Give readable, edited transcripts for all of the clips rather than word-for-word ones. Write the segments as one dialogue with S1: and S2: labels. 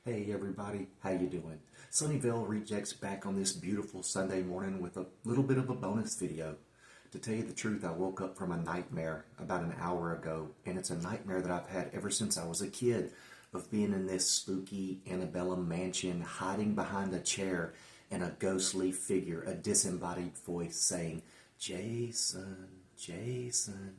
S1: Hey everybody, how you doing? Sunnyvale Rejects back on this beautiful Sunday morning with a little bit of a bonus video. To tell you the truth, I woke up from a nightmare about an hour ago, and it's a nightmare that I've had ever since I was a kid, of being in this spooky antebellum mansion, hiding behind a chair, and a ghostly figure, a disembodied voice saying, "Jason, Jason."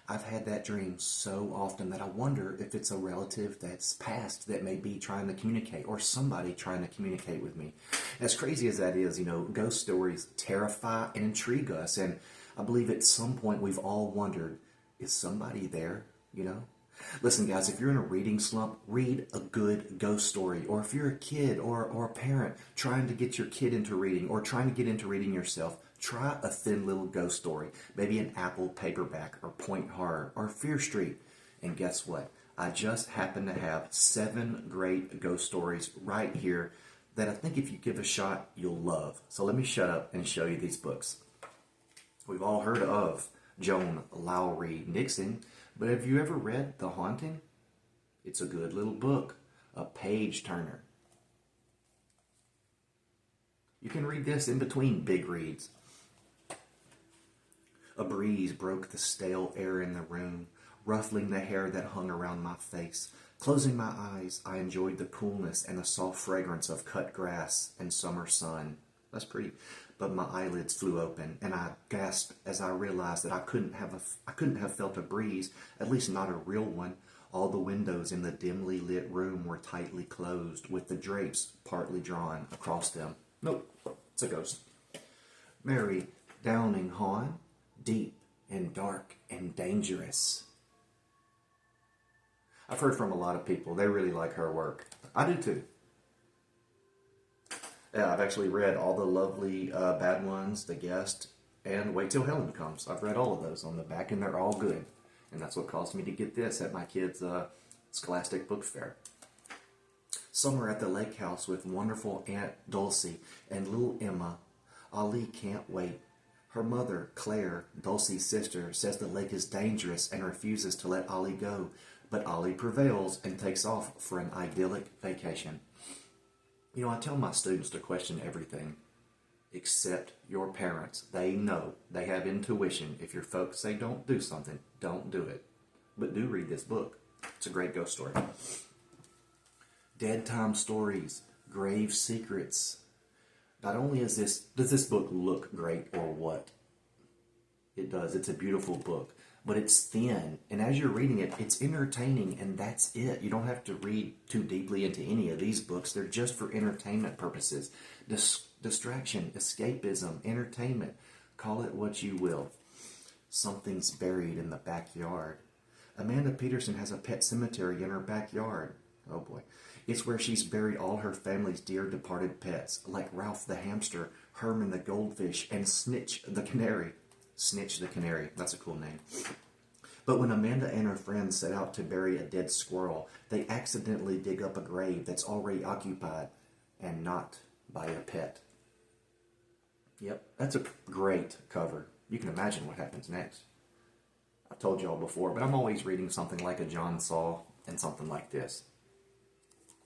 S1: I've had that dream so often that I wonder if it's a relative that's passed that may be trying to communicate, or somebody trying to communicate with me. As crazy as that is, ghost stories terrify and intrigue us, and I believe at some point we've all wondered, is somebody there, Listen, guys, if you're in a reading slump, read a good ghost story. Or if you're a kid or a parent trying to get your kid into reading or trying to get into reading yourself, try a thin little ghost story. Maybe an Apple paperback or Point Horror or Fear Street. And guess what? I just happen to have 7 great ghost stories right here that I think if you give a shot, you'll love. So let me shut up and show you these books. We've all heard of Joan Lowry Nixon, but have you ever read The Haunting? It's a good little book, a page turner. You can read this in between big reads. A breeze broke the stale air in the room, ruffling the hair that hung around my face. Closing my eyes, I enjoyed the coolness and the soft fragrance of cut grass and summer sun. That's pretty. But my eyelids flew open, and I gasped as I realized that I couldn't have felt a breeze, at least not a real one. All the windows in the dimly lit room were tightly closed, with the drapes partly drawn across them. Nope, it's a ghost. Mary Downing Hahn, deep and dark and dangerous. I've heard from a lot of people. They really like her work. I do too. Yeah, I've actually read all the lovely bad ones, The Guest, and Wait Till Helen Comes. I've read all of those on the back, and they're all good. And that's what caused me to get this at my kids' Scholastic Book Fair. Summer at the lake house with wonderful Aunt Dulcie and little Emma. Ollie can't wait. Her mother, Claire, Dulcie's sister, says the lake is dangerous and refuses to let Ollie go. But Ollie prevails and takes off for an idyllic vacation. I tell my students to question everything except your parents. They know. They have intuition. If your folks say don't do something, don't do it. But do read this book. It's a great ghost story. Deadtime Stories, Grave Secrets. Not only does this book look great or what? It does. It's a beautiful book. But it's thin, and as you're reading it, it's entertaining, and that's it. You don't have to read too deeply into any of these books. They're just for entertainment purposes. Distraction, escapism, entertainment. Call it what you will. Something's buried in the backyard. Amanda Peterson has a pet cemetery in her backyard. Oh boy. It's where she's buried all her family's dear departed pets, like Ralph the hamster, Herman the goldfish, and Snitch the canary. Snitch the Canary. That's a cool name. But when Amanda and her friends set out to bury a dead squirrel, they accidentally dig up a grave that's already occupied and not by a pet. Yep, that's a great cover. You can imagine what happens next. I've told y'all before, but I'm always reading something like a John Saul and something like this.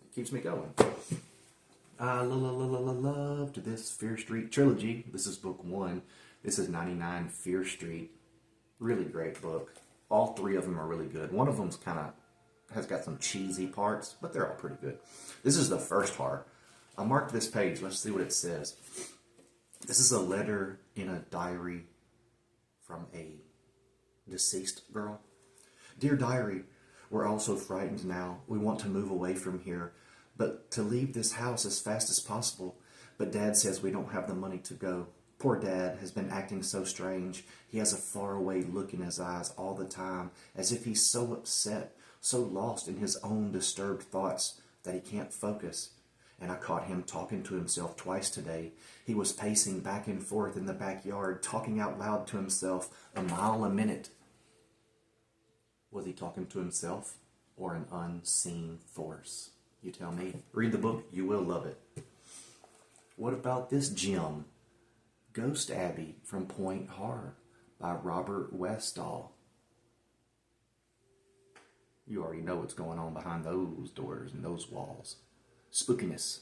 S1: It keeps me going. I loved this Fear Street Trilogy. This is book 1. This is 99 Fear Street. Really great book. All 3 of them are really good. One of them's has got some cheesy parts, but they're all pretty good. This is the first horror. I marked this page. Let's see what it says. This is a letter in a diary from a deceased girl. Dear diary, we're all so frightened now. We want to move away from here, but to leave this house as fast as possible. But Dad says we don't have the money to go. Poor Dad has been acting so strange. He has a faraway look in his eyes all the time, as if he's so upset, so lost in his own disturbed thoughts that he can't focus. And I caught him talking to himself twice today. He was pacing back and forth in the backyard, talking out loud to himself, a mile a minute. Was he talking to himself or an unseen force? You tell me. Read the book. You will love it. What about this gem? Ghost Abbey from Point Horror by Robert Westall. You already know what's going on behind those doors and those walls. spookiness.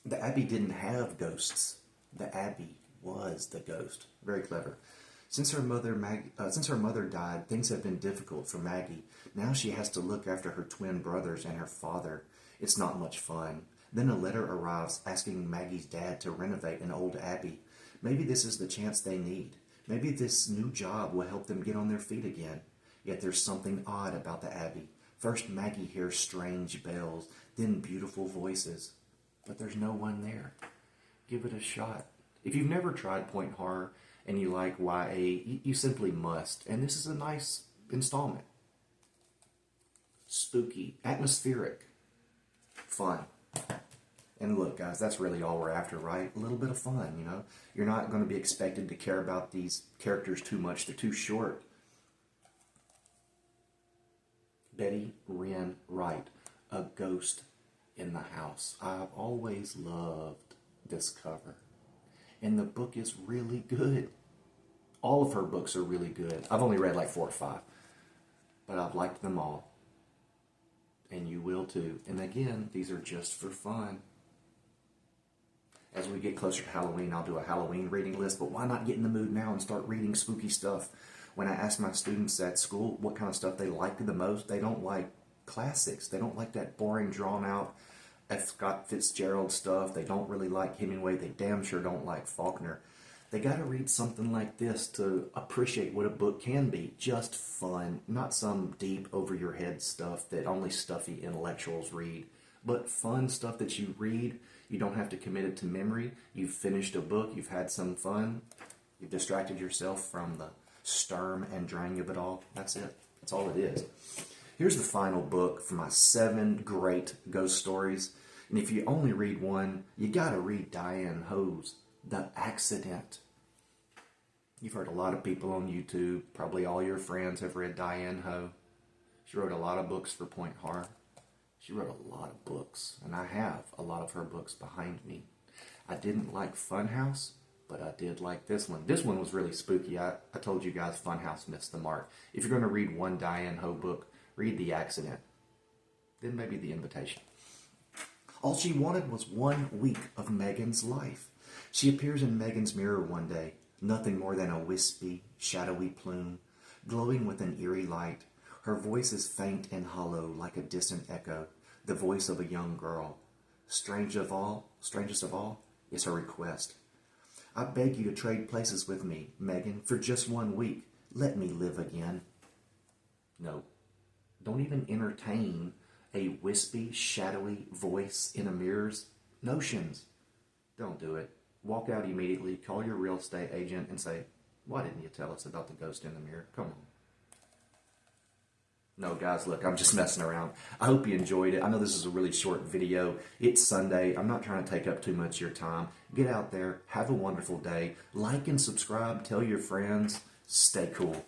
S1: The Abbey didn't have ghosts. The Abbey was the ghost. Very clever. Since her mother died, things have been difficult for Maggie. Now she has to look after her twin brothers and her father. It's not much fun. Then a letter arrives asking Maggie's dad to renovate an old abbey. Maybe this is the chance they need. Maybe this new job will help them get on their feet again. Yet there's something odd about the abbey. First Maggie hears strange bells, then beautiful voices. But there's no one there. Give it a shot. If you've never tried point horror and you like YA, you simply must. And this is a nice installment. Spooky, atmospheric, fun. And look, guys, that's really all we're after, right? A little bit of fun, you know? You're not going to be expected to care about these characters too much. They're too short. Betty Wren Wright, A Ghost in the House. I've always loved this cover. And the book is really good. All of her books are really good. I've only read like 4 or 5. But I've liked them all. And you will too. And again, these are just for fun. As we get closer to Halloween, I'll do a Halloween reading list. But why not get in the mood now and start reading spooky stuff? When I ask my students at school what kind of stuff they like the most, they don't like classics. They don't like that boring, drawn-out F. Scott Fitzgerald stuff. They don't really like Hemingway. They damn sure don't like Faulkner. They got to read something like this to appreciate what a book can be. Just fun, not some deep, over-your-head stuff that only stuffy intellectuals read, but fun stuff that you read. You don't have to commit it to memory. You've finished a book. You've had some fun. You've distracted yourself from the sturm and drang of it all. That's it. That's all it is. Here's the final book for my 7 great ghost stories. And if you only read one, you got to read Diane Ho's The Accident. You've heard a lot of people on YouTube, probably all your friends have read Diane Ho. She wrote a lot of books for Point Horror. She wrote a lot of books, and I have a lot of her books behind me. I didn't like Funhouse, but I did like this one. This one was really spooky. I told you guys Funhouse missed the mark. If you're going to read one Diane Ho book, read The Accident. Then maybe The Invitation. All she wanted was 1 week of Megan's life. She appears in Megan's mirror one day, nothing more than a wispy, shadowy plume, glowing with an eerie light. Her voice is faint and hollow like a distant echo, the voice of a young girl. Strangest of all, is her request. I beg you to trade places with me, Megan, for just 1 week. Let me live again. No, don't even entertain a wispy, shadowy voice in a mirror's notions. Don't do it. Walk out immediately, call your real estate agent and say, why didn't you tell us about the ghost in the mirror? Come on. No, guys, look, I'm just messing around. I hope you enjoyed it. I know this is a really short video. It's Sunday. I'm not trying to take up too much of your time. Get out there. Have a wonderful day. Like and subscribe. Tell your friends. Stay cool.